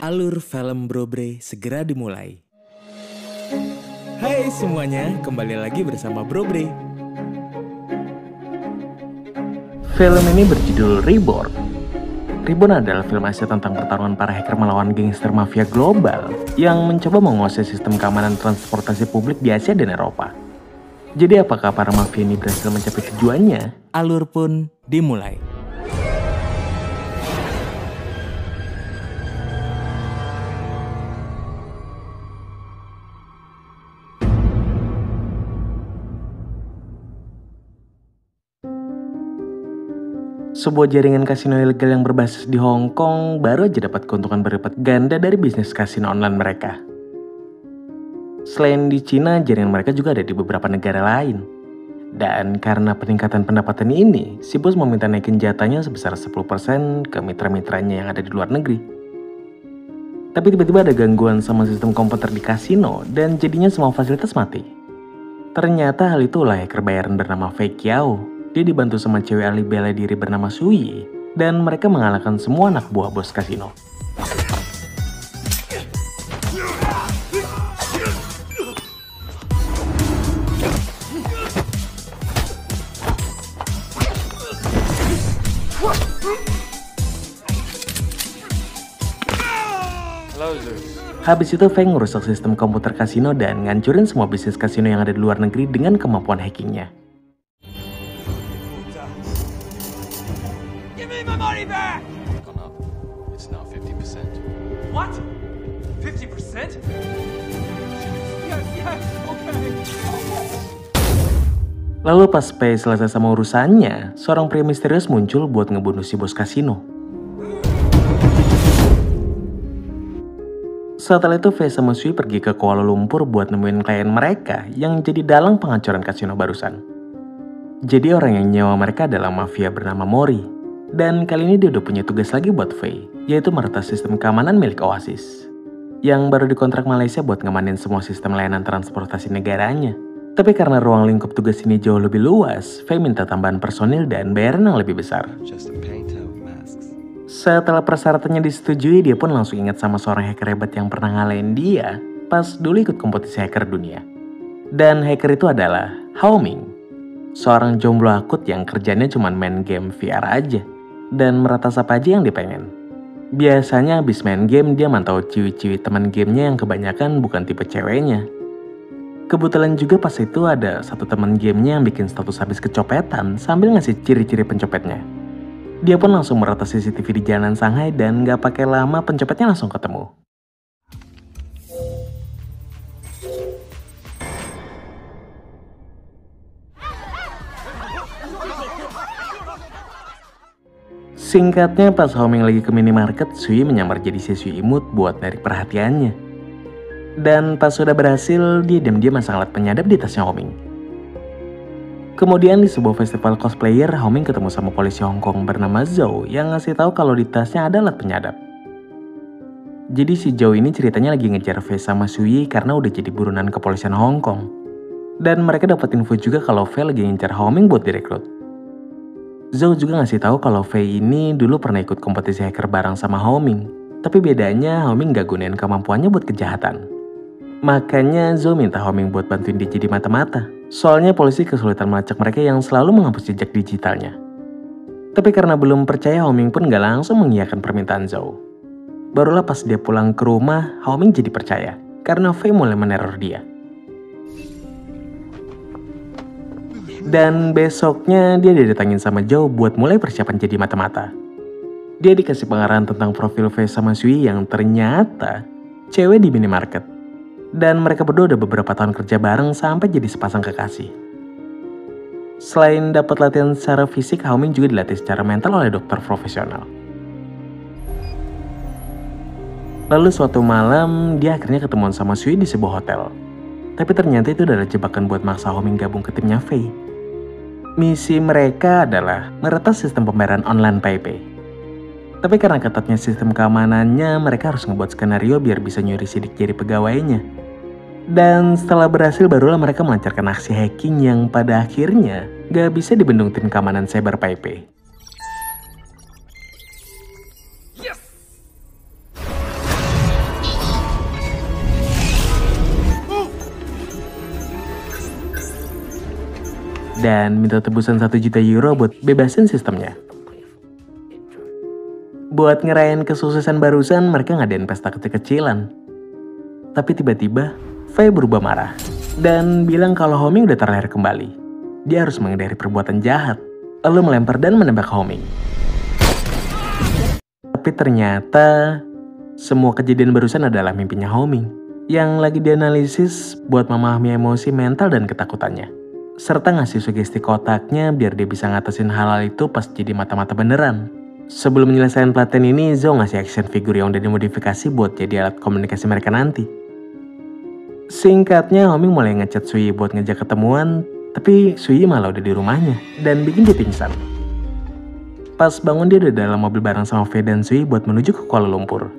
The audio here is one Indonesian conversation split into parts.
Alur film Brobre segera dimulai. Hai semuanya, kembali lagi bersama Brobre. Film ini berjudul Reborn. Reborn adalah film Asia tentang pertarungan para hacker melawan gangster mafia global yang mencoba menguasai sistem keamanan transportasi publik di Asia dan Eropa. Jadi apakah para mafia ini berhasil mencapai tujuannya? Alur pun dimulai. Sebuah jaringan kasino ilegal yang berbasis di Hong Kong baru aja dapat keuntungan berlipat ganda dari bisnis kasino online mereka. Selain di Cina, jaringan mereka juga ada di beberapa negara lain. Dan karena peningkatan pendapatan ini, si bos meminta naikin jatahnya sebesar 10% ke mitra-mitranya yang ada di luar negeri. Tapi tiba-tiba ada gangguan sama sistem komputer di kasino dan jadinya semua fasilitas mati. Ternyata hal itu ulah hacker bayaran bernama Fei Qiao. Dia dibantu sama cewek ahli bela diri bernama Sui, dan mereka mengalahkan semua anak buah bos kasino. Habis itu Feng merusak sistem komputer kasino dan ngancurin semua bisnis kasino yang ada di luar negeri dengan kemampuan hackingnya. Money back! It's gone up. It's now 50%. What? 50%? Yes, okay. Lalu pas Pei selesai sama urusannya, seorang pria misterius muncul buat ngebunuh si bos kasino. Setelah itu Fei sama Sui pergi ke Kuala Lumpur buat nemuin klien mereka yang jadi dalang penghancuran kasino barusan. Jadi orang yang nyewa mereka adalah mafia bernama Mori. Dan kali ini dia udah punya tugas lagi buat Fei, yaitu meretas sistem keamanan milik Oasis. Yang baru dikontrak Malaysia buat ngamanin semua sistem layanan transportasi negaranya. Tapi karena ruang lingkup tugas ini jauh lebih luas, Fei minta tambahan personil dan bayaran yang lebih besar. Setelah persyaratannya disetujui, dia pun langsung ingat sama seorang hacker hebat yang pernah ngalahin dia pas dulu ikut kompetisi hacker dunia. Dan hacker itu adalah Hao Ming, seorang jomblo akut yang kerjanya cuma main game VR aja dan meratas apa aja yang dia pengen. Biasanya habis main game dia mantau ciwi-ciwi teman gamenya yang kebanyakan bukan tipe ceweknya. Kebetulan juga pas itu ada satu teman gamenya yang bikin status habis kecopetan sambil ngasih ciri-ciri pencopetnya. Dia pun langsung meretas CCTV di jalanan Shanghai dan gak pakai lama pencopetnya langsung ketemu. Singkatnya, pas Hao Ming lagi ke minimarket, Sui menyamar jadi siswi imut buat narik perhatiannya. Dan pas sudah berhasil, dia diam-diam masang alat penyadap di tasnya Hao Ming. Kemudian di sebuah festival cosplayer, Hao Ming ketemu sama polisi Hong Kong bernama Zhou yang ngasih tahu kalau di tasnya ada alat penyadap. Jadi si Zhou ini ceritanya lagi ngejar Fei sama Sui karena udah jadi buronan kepolisian Hong Kong. Dan mereka dapat info juga kalau Fei lagi ngejar Hao Ming buat direkrut. Zhou juga ngasih tahu kalau Fei ini dulu pernah ikut kompetisi hacker bareng sama Hao Ming. Tapi bedanya Hao Ming gak gunain kemampuannya buat kejahatan. Makanya Zhou minta Hao Ming buat bantuin dia jadi mata-mata. Soalnya polisi kesulitan melacak mereka yang selalu menghapus jejak digitalnya. Tapi karena belum percaya, Hao Ming pun gak langsung mengiyakan permintaan Zhou. Barulah pas dia pulang ke rumah, Hao Ming jadi percaya. Karena Fei mulai meneror dia. Dan besoknya dia didatangin sama Zhou buat mulai persiapan jadi mata-mata. Dia dikasih pengarahan tentang profil Fei sama Sui yang ternyata cewek di minimarket. Dan mereka berdua udah beberapa tahun kerja bareng sampai jadi sepasang kekasih. Selain dapat latihan secara fisik, Hao Ming juga dilatih secara mental oleh dokter profesional. Lalu suatu malam, dia akhirnya ketemuan sama Sui di sebuah hotel. Tapi ternyata itu adalah jebakan buat maksa Hao Ming gabung ke timnya Fei. Misi mereka adalah meretas sistem pembayaran online PayPay. Tapi karena ketatnya sistem keamanannya, mereka harus ngebuat skenario biar bisa nyuri sidik jari pegawainya. Dan setelah berhasil, barulah mereka melancarkan aksi hacking yang pada akhirnya gak bisa dibendung tim keamanan cyber PayPay. dan minta tebusan 1 juta euro buat bebasin sistemnya. Buat ngerayain kesuksesan barusan, mereka ngadain pesta kecil-kecilan. Tapi tiba-tiba, Faye berubah marah dan bilang kalau Homing udah terlahir kembali. Dia harus menghindari perbuatan jahat, lalu melempar dan menembak Homing. Tapi ternyata, semua kejadian barusan adalah mimpinya Homing yang lagi dianalisis buat memahami emosi mental dan ketakutannya. Serta ngasih sugesti ke otaknya biar dia bisa ngatasin hal-hal itu pas jadi mata-mata beneran. Sebelum menyelesaikan pelatihan ini, Zhou ngasih action figure yang udah dimodifikasi buat jadi alat komunikasi mereka nanti. Singkatnya, Homing mulai ngechat Sui buat ngajak ketemuan, tapi Sui malah udah di rumahnya dan bikin dia pingsan. Pas bangun dia udah dalam mobil bareng sama Faye dan Sui buat menuju ke Kuala Lumpur.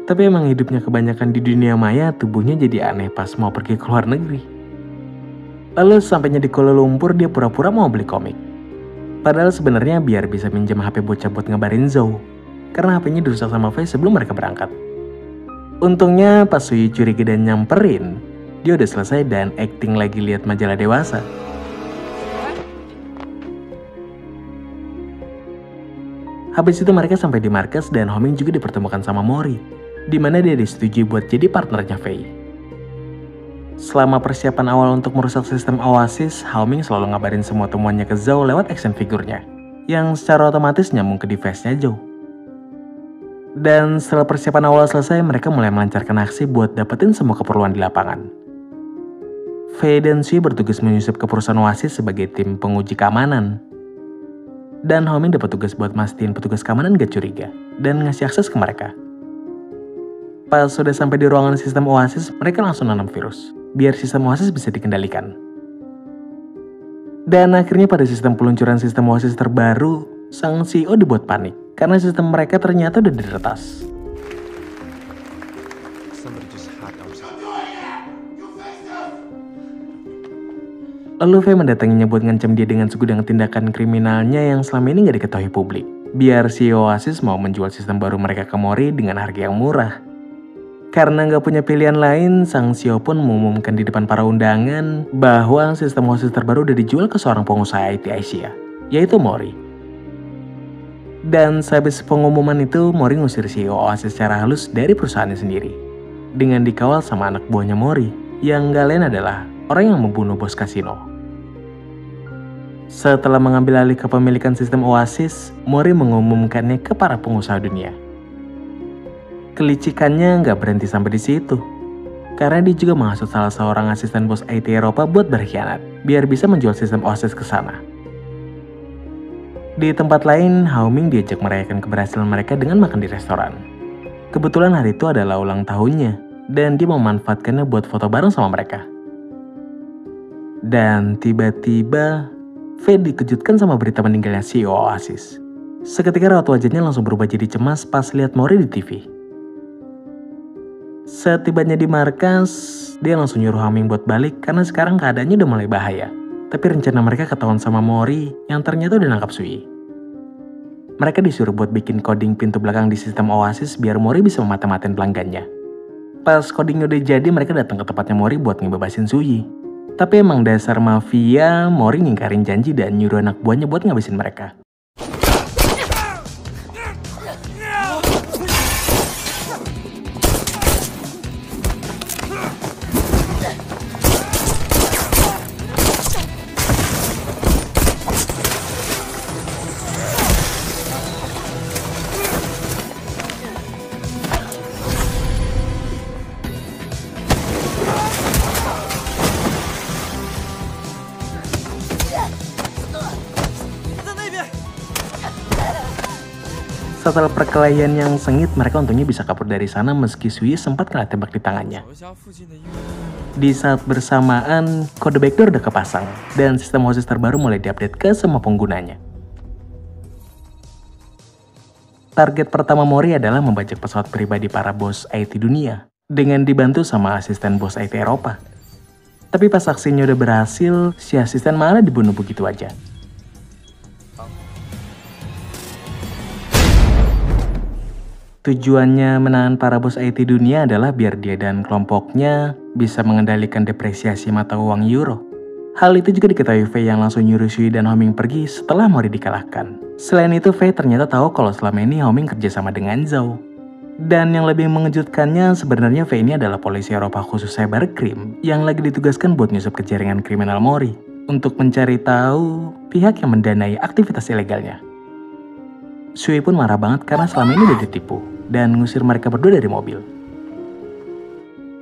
Tapi emang hidupnya kebanyakan di dunia maya, tubuhnya jadi aneh pas mau pergi ke luar negeri. Lalu sampainya di Kuala Lumpur, dia pura-pura mau beli komik. Padahal sebenarnya biar bisa minjem HP bocah buat ngabarin Zhou, karena HP-nya dirusak sama Faye sebelum mereka berangkat. Untungnya pas Sui curiga dan nyamperin, dia udah selesai dan acting lagi lihat majalah dewasa. Habis itu mereka sampai di markas dan Homing juga dipertemukan sama Mori, di mana dia disetujui buat jadi partnernya Faye. Selama persiapan awal untuk merusak sistem Oasis, Homing selalu ngabarin semua temuannya ke Zhou lewat action figurnya, yang secara otomatis nyambung ke device-nya Zhou. Dan setelah persiapan awal selesai, mereka mulai melancarkan aksi buat dapetin semua keperluan di lapangan. Faye dan Sui bertugas menyusup ke perusahaan Oasis sebagai tim penguji keamanan. Dan Homing dapat tugas buat mastiin petugas keamanan gak curiga dan ngasih akses ke mereka. Pas sudah sampai di ruangan sistem Oasis, mereka langsung nanam virus, biar sistem Oasis bisa dikendalikan. Dan akhirnya pada sistem peluncuran sistem Oasis terbaru, sang CEO dibuat panik karena sistem mereka ternyata udah diretas. Lalu Faye mendatanginya buat ngancam dia dengan segudang tindakan kriminalnya yang selama ini gak diketahui publik. Biar CEO Oasis mau menjual sistem baru mereka ke Mori dengan harga yang murah. Karena nggak punya pilihan lain, sang CEO pun mengumumkan di depan para undangan bahwa sistem Oasis terbaru udah dijual ke seorang pengusaha IT Asia, yaitu Mori. Dan sehabis pengumuman itu, Mori ngusir CEO Oasis secara halus dari perusahaannya sendiri, dengan dikawal sama anak buahnya Mori, yang gak lain adalah orang yang membunuh bos kasino. Setelah mengambil alih kepemilikan sistem Oasis, Mori mengumumkannya ke para pengusaha dunia. Kelicikannya nggak berhenti sampai di situ, karena dia juga menghasut salah seorang asisten bos IT Eropa buat berkhianat, biar bisa menjual sistem Oasis ke sana. Di tempat lain, Homing diajak merayakan keberhasilan mereka dengan makan di restoran. Kebetulan hari itu adalah ulang tahunnya, dan dia memanfaatkannya buat foto bareng sama mereka. Dan tiba-tiba, Faye dikejutkan sama berita meninggalnya CEO Oasis. Seketika raut wajahnya langsung berubah jadi cemas pas lihat Mori di TV. Setibanya di markas, dia langsung nyuruh Homing buat balik karena sekarang keadaannya udah mulai bahaya. Tapi rencana mereka ketahuan sama Mori yang ternyata udah nangkap Sui. Mereka disuruh buat bikin coding pintu belakang di sistem Oasis biar Mori bisa memata-matain pelanggannya. Pas codingnya udah jadi, mereka datang ke tempatnya Mori buat ngebebasin Sui. Tapi emang dasar mafia, Mori ngingkarin janji dan nyuruh anak buahnya buat ngabisin mereka. Setelah perkelahian yang sengit, mereka untungnya bisa kabur dari sana meski Sui sempat kena tembak di tangannya. Di saat bersamaan, kode backdoor udah kepasang, dan sistem Oasis terbaru mulai diupdate ke semua penggunanya. Target pertama Mori adalah membajak pesawat pribadi para bos IT dunia, dengan dibantu sama asisten bos IT Eropa. Tapi pas aksinya udah berhasil, si asisten malah dibunuh begitu aja. Tujuannya menahan para bos IT dunia adalah biar dia dan kelompoknya bisa mengendalikan depresiasi mata uang euro. Hal itu juga diketahui Faye yang langsung nyuruh Sui dan Homing pergi setelah Mori dikalahkan. Selain itu, Faye ternyata tahu kalau selama ini Homing kerjasama dengan Zhao. Dan yang lebih mengejutkannya, sebenarnya Faye ini adalah polisi Eropa khusus cybercrime yang lagi ditugaskan buat nyusup ke jaringan kriminal Mori untuk mencari tahu pihak yang mendanai aktivitas ilegalnya. Sui pun marah banget karena selama ini udah ditipu dan ngusir mereka berdua dari mobil.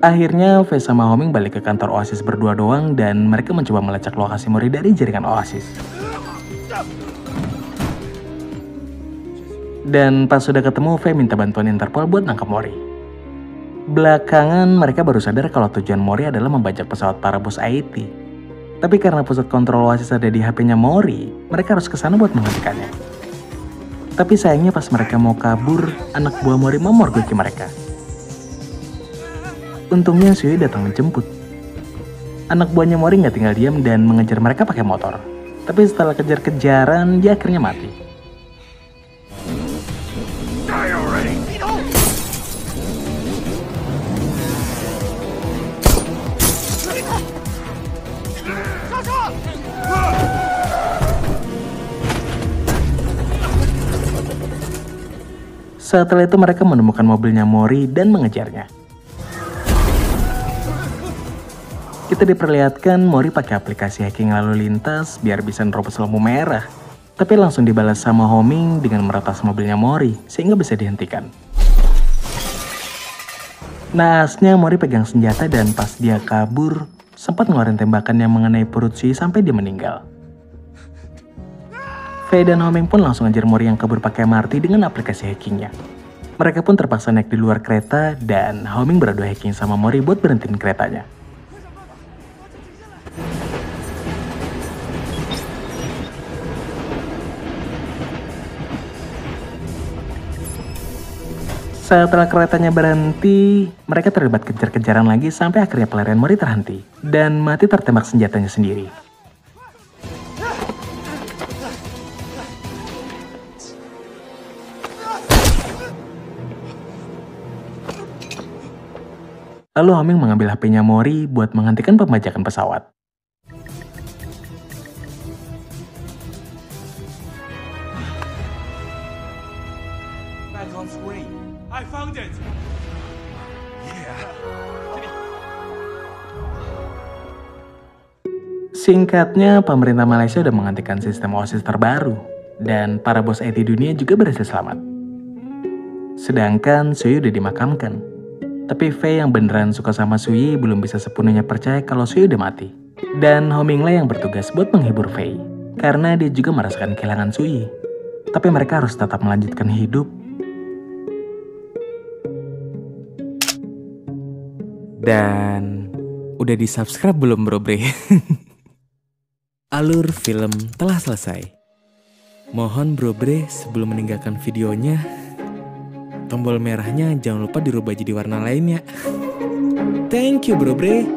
Akhirnya, Faye sama Homing balik ke kantor Oasis berdua doang dan mereka mencoba melacak lokasi Mori dari jaringan Oasis. Dan pas sudah ketemu, Faye minta bantuan Interpol buat nangkap Mori. Belakangan, mereka baru sadar kalau tujuan Mori adalah membajak pesawat para bos IT. Tapi karena pusat kontrol Oasis ada di HP-nya Mori, mereka harus ke sana buat menghentikannya. Tapi sayangnya pas mereka mau kabur, anak buah Mori memorgoki mereka. Untungnya Sui datang menjemput. Anak buahnya Mori nggak tinggal diam dan mengejar mereka pakai motor. Tapi setelah kejar-kejaran, dia akhirnya mati. Setelah itu mereka menemukan mobilnya Mori dan mengejarnya. Kita diperlihatkan Mori pakai aplikasi hacking lalu lintas biar bisa nerobos lampu merah. Tapi langsung dibalas sama Homing dengan meretas mobilnya Mori sehingga bisa dihentikan. Naasnya Mori pegang senjata dan pas dia kabur, sempat ngeluarin tembakan yang mengenai perut Sui sampai dia meninggal. Faye dan Homing pun langsung ngejar Mori yang kabur pakai MRT dengan aplikasi hackingnya. Mereka pun terpaksa naik di luar kereta dan Homing beradu hacking sama Mori buat berhentiin keretanya. Setelah keretanya berhenti, mereka terlibat kejar-kejaran lagi sampai akhirnya pelarian Mori terhenti dan mati tertembak senjatanya sendiri. Lalu Homing mengambil HP-nya Mori buat menghentikan pembajakan pesawat. Back on screen. I found it. Yeah. Singkatnya, pemerintah Malaysia udah menghentikan sistem Oasis terbaru dan para bos IT dunia juga berhasil selamat. Sedangkan Sui udah dimakamkan. Tapi Faye yang beneran suka sama Sui belum bisa sepenuhnya percaya kalau Sui udah mati. Dan Homing lah yang bertugas buat menghibur Faye karena dia juga merasakan kehilangan Sui. Tapi mereka harus tetap melanjutkan hidup. Dan udah di-subscribe belum bro bre? Alur film telah selesai. Mohon bro bre sebelum meninggalkan videonya, tombol merahnya jangan lupa dirubah jadi warna lainnya. Thank you bro bre.